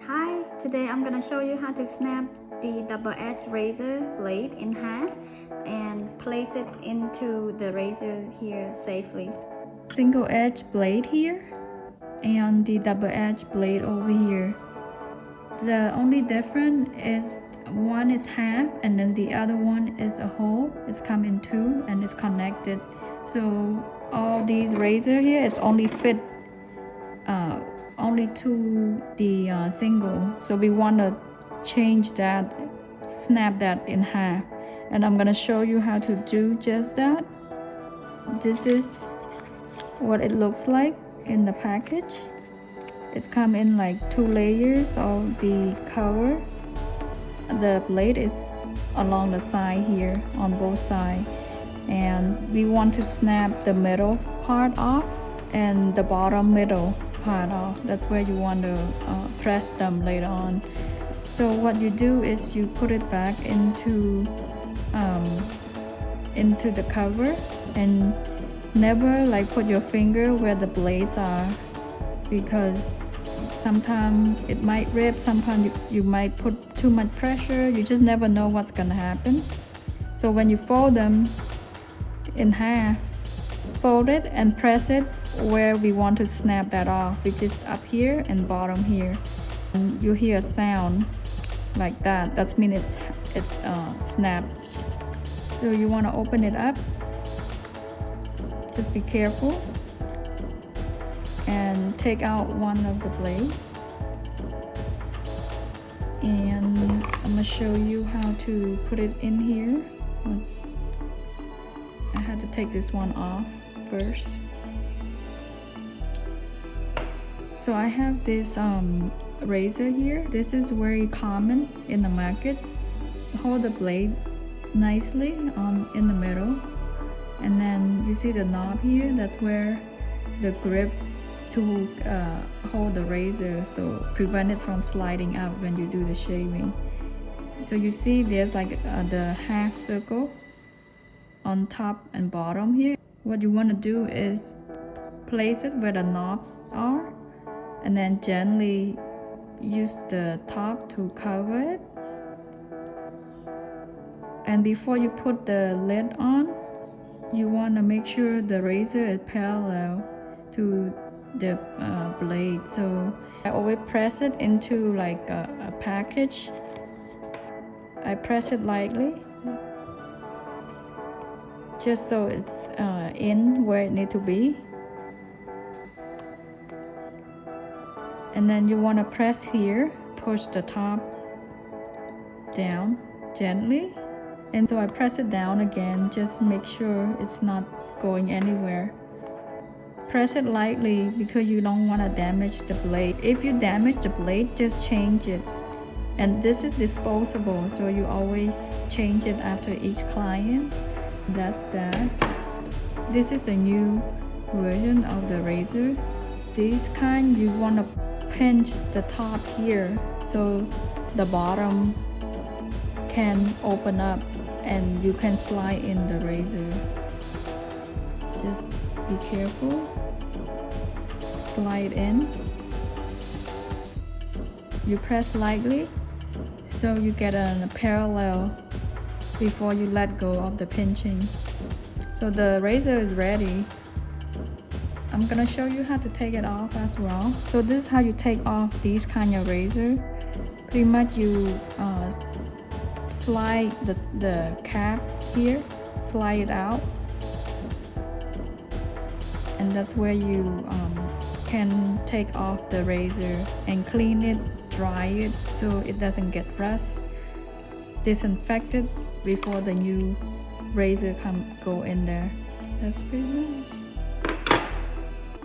Hi, today I'm gonna show you how to snap the double-edged razor blade in half and place it into the razor here safely. Single edge blade here and the double edge blade over here. The only difference is one is half and then the other one is a whole. It's come in two and it's connected. So all these razor here, it's only fit only to the single. So we want to change that, snap that in half, and I'm gonna show you how to do just that. This is what it looks like in the package. It's come in like 2 layers of the cover. The blade is along the side here on both sides, and we want to snap the middle part off and the bottom middle part off. That's where you want to press them later on. So what you do is you put it back into the cover, and never like put your finger where the blades are, because sometimes it might rip, sometimes you might put too much pressure. You just never know what's gonna happen. So when you fold them in half, fold it and press it where we want to snap that off, which is up here and bottom here. And you hear a sound like that. That means it's snapped. So you want to open it up. Just be careful and take out one of the blade. And I'm gonna show you how to put it in here. I had to take this one off first. So I have this razor here. This is very common in the market. Hold the blade nicely in the middle, and then you see the knob here. That's where the grip to hold the razor, so prevent it from sliding out when you do the shaving. So you see there's like the half circle on top and bottom here. What you want to do is place it where the knobs are, and then gently use the top to cover it. And before you put the lid on, you want to make sure the razor is parallel to the blade. So I always press it into like a package. I press it lightly, just so it's in where it needs to be. And then you want to press here, push the top down gently. And so I press it down again, just make sure it's not going anywhere. Press it lightly because you don't want to damage the blade. If you damage the blade, just change it. And this is disposable, so you always change it after each client. That's that. This is the new version of the razor. This kind, you want to pinch the top here so the bottom can open up and you can slide in the razor. Just be careful. Slide in. You press lightly so you get a parallel before you let go of the pinching. So the razor is ready. I'm gonna show you how to take it off as well. So this is how you take off these kind of razor. Pretty much you slide the cap here, slide it out, and that's where you can take off the razor and clean it, dry it so it doesn't get rust. Disinfect it before the new razor go in there. That's pretty much.